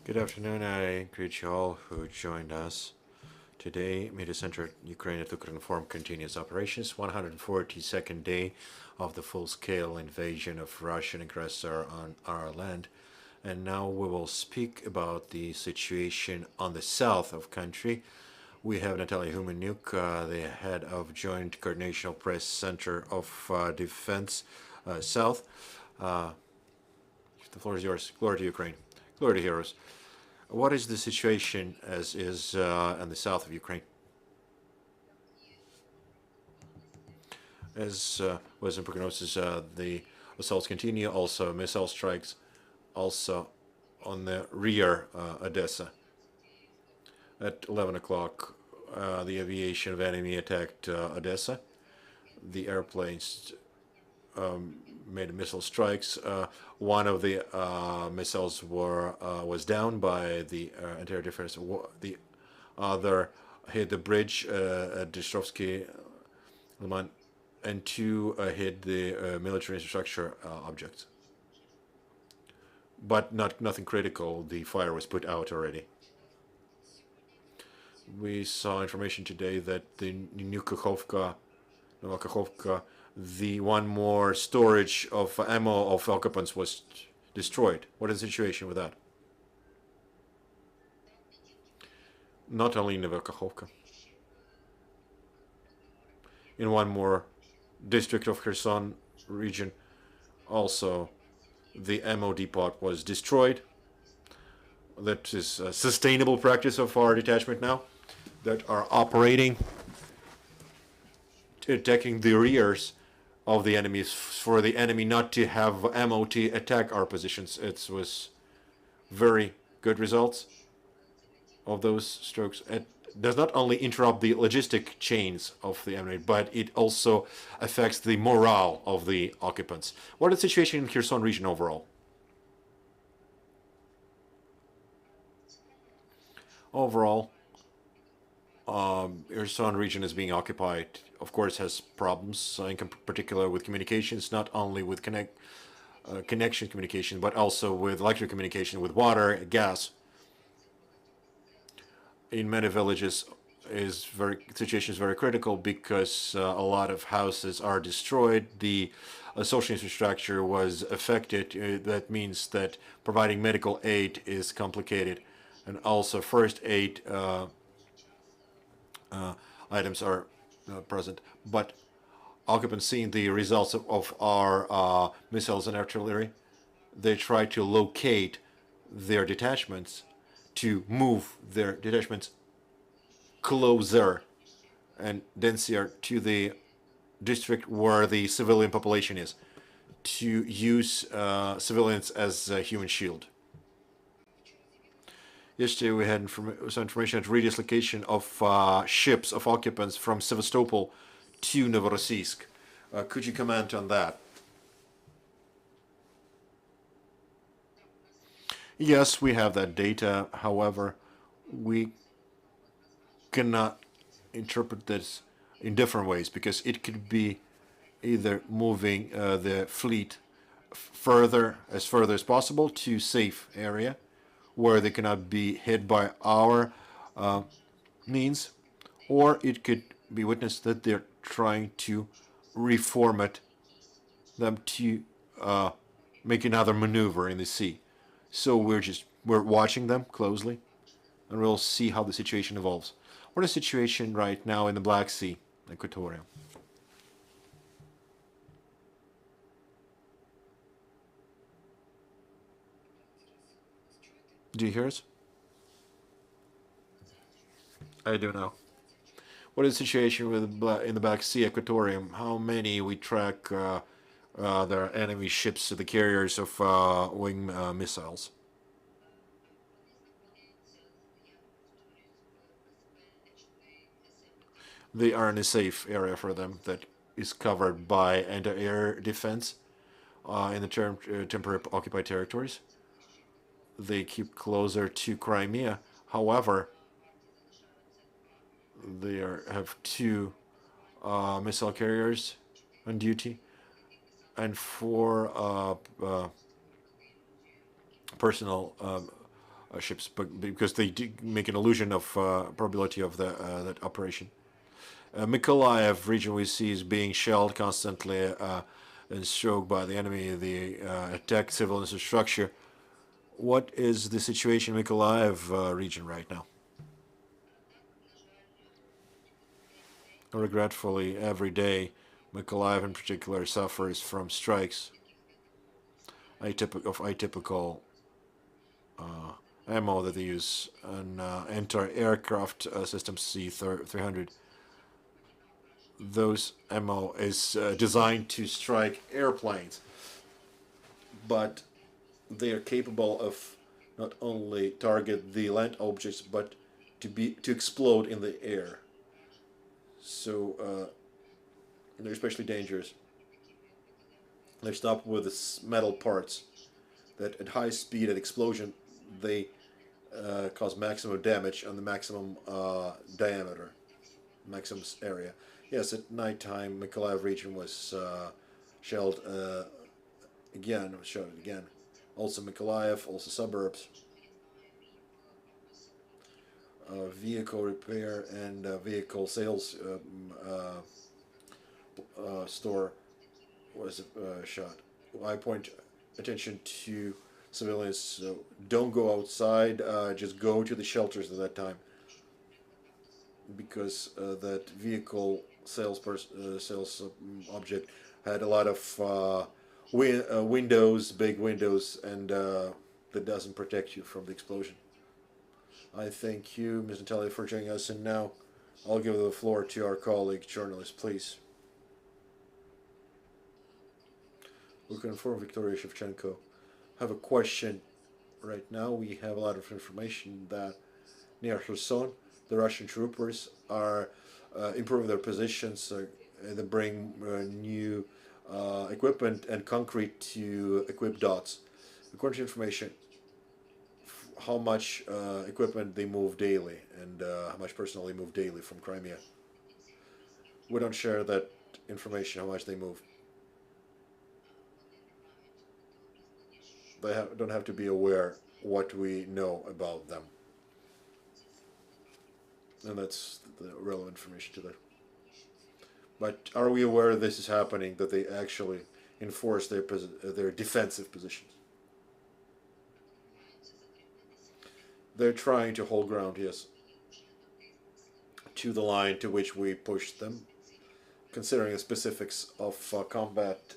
Good afternoon. I greet you all who joined us. Today, Media Center Ukraine at Ukrinform continues operations, 142nd day of the full-scale invasion of Russian aggressor on our land. And now we will speak about the situation on the south of country. We have Natalya Humenyuk, the head of Joint Coordination Press Center of Defense South. The floor is yours. Glory to Ukraine. Glory to heroes. What is the situation as is in the south of Ukraine? As was in prognosis, the assaults continue. Also, missile strikes, also on the rear Odessa. At 11 o'clock, the aviation of enemy attacked Odessa. The airplanes made missile strikes. One of the missiles was down by the anti-air defense. The other hit the bridge at Dystrovsky Liman, and two hit the military infrastructure objects. But nothing critical. The fire was put out already. We saw information today that the Novakhovka, the one more storage of ammo of occupants was destroyed. What is the situation with that? Not only in Novakhovka. In one more district of Kherson region, also the ammo depot was destroyed. That is a sustainable practice of our detachment now that are operating, attacking the rears of the enemies for the enemy not to have ammo to attack our positions. It was very good results of those strokes. It does not only interrupt the logistic chains of the enemy, but it also affects the morale of the occupants. What is the situation in Kherson region overall? Overall, Kherson region is being occupied. Of course, has problems, in particular with communications, not only with connection communication, but also with electric communication, with water, gas. In many villages, situation is very critical because a lot of houses are destroyed. The social infrastructure was affected. That means that providing medical aid is complicated, and also first aid items are present. But occupants, seeing the results of our missiles and artillery, they try to locate their detachments, to move their detachments closer and denser to the district where the civilian population is, to use civilians as a human shield. Yesterday we had some information at redislocation of ships of occupants from Sevastopol to Novorossiysk. Could you comment on that? Yes, we have that data. However, we cannot interpret this in different ways because it could be either moving the fleet further as possible to safe area where they cannot be hit by our means, or it could be witnessed that they're trying to reformat them to make another maneuver in the sea. So we're watching them closely, and we'll see how the situation evolves. What is the situation right now in the Black Sea, Equatoria? Do you hear us? I do now. What is the situation with in the Black Sea, Equatorium? How many we track their enemy ships, the carriers of wing missiles? They are in a safe area for them that is covered by anti-air defense in the temporary occupied territories. They keep closer to Crimea. However, they have two missile carriers on duty and four personal ships, but because they make an illusion of probability of that operation. Mykolaiv region we see is being shelled constantly and stroked by the enemy. The attack civil infrastructure. What is the situation in Mykolaiv region right now? Regretfully, every day, Mykolaiv in particular suffers from strikes of atypical ammo that they use on anti-aircraft system C-300. Those ammo is designed to strike airplanes, but they are capable of not only target the land objects, but to explode in the air. So they're especially dangerous. They're stopped with the metal parts that at high speed at explosion they cause maximum damage on the maximum diameter, maximum area. Yes, at nighttime, Mykolaiv region was shelled again. Also Mykolaiv, also suburbs. Vehicle repair and vehicle sales store was shot. I point attention to civilians, so don't go outside, just go to the shelters at that time, because that vehicle sales object had a lot of windows, big windows, and that doesn't protect you from the explosion. I thank you, Ms. Natalia, for joining us, and now I'll give the floor to our colleague journalist, please. Ukrinform, Victoria Shevchenko. I have a question right now. We have a lot of information that near Kherson, the Russian troopers are improving their positions. They bring new equipment and concrete to equip dots. According to information, how much equipment they move daily and how much personnel they move daily from Crimea. We don't share that information, how much they move. They don't have to be aware what we know about them. And that's the relevant information to that. But are we aware this is happening, that they actually enforce their defensive positions? They're trying to hold ground, yes, to the line to which we pushed them. Considering the specifics of combat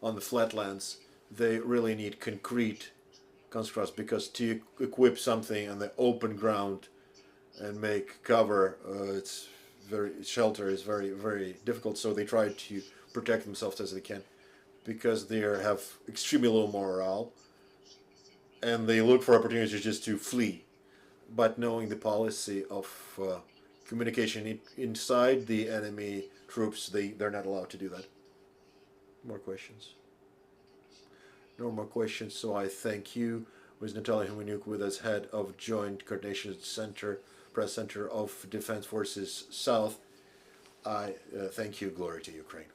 on the flatlands, they really need concrete constructs, because to equip something on the open ground and make cover, shelter is very, very difficult. So they try to protect themselves as they can, because they have extremely low morale, and they look for opportunities just to flee. But knowing the policy of communication inside the enemy troops, they're not allowed to do that. More questions? No more questions, so I thank you. Ms. Natalya Humenyuk with us, head of Joint Coordination Center, Press Center of Defense Forces South. I thank you. Glory to Ukraine.